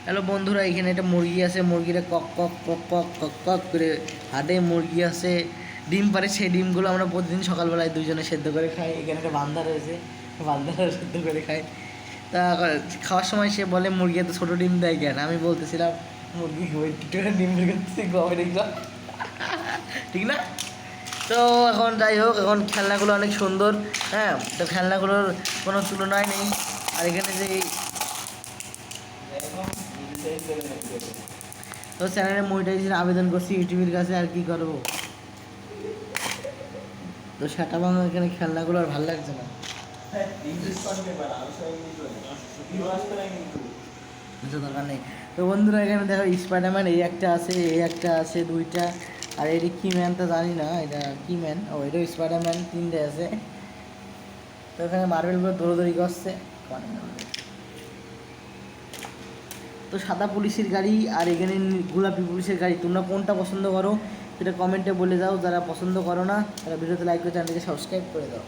Hello বন্ধুরা, এখানে একটা মুরগি আছে। মুরগিটা কক কক কক কক কক কক করে হাটে। মুরগি আছে, ডিম পারে। সেই ডিমগুলো আমরা প্রতিদিন সকালবেলায় দুজনে সেদ্ধ করে খাই। এখানে একটা বান্দা রয়েছে, বান্দারা সেদ্ধ করে খায়। তা খাওয়ার সময় সে বলে মুরগি এত ছোটো ডিম দেয় কেন? আমি বলতেছিলাম মুরগি ডিম বের করতেছি গভীর, ঠিক না? তো এখন যাই হোক, এখন খেলনাগুলো অনেক সুন্দর। হ্যাঁ, তো খেলনাগুলোর কোনো তুলনায় নেই। আর এখানে যে তো চ্যানেলে মনিটাইজেশন আবেদন করছি ইউটিউবের কাছে, আর কি করবো। তো সেটা ভাঙা এখানে খেলনাগুলো আর ভালো লাগছে না। কিছু দরকার নেই। তো বন্ধুরা, এখানে দেখো স্পাইডারম্যান এই একটা আছে, এই একটা আছে, দুইটা। আর এটি কি ম্যান তা জানি না, এটা কি ম্যান? ও, এটাও স্পাইডারম্যান, তিনটে আছে। তো এখানে মার্বেলগুলো দৌড়দৌড়ি করছে। তো সাদা পুলিশের গাড়ি আর এখানে গোলাপি পুলিশের গাড়ি, তোমরা কোনটা পছন্দ করো সেটা কমেন্টে বলে দাও। যারা পছন্দ করো না তারা ভিডিওতে লাইক করে চ্যানেলকে সাবস্ক্রাইব করে দাও।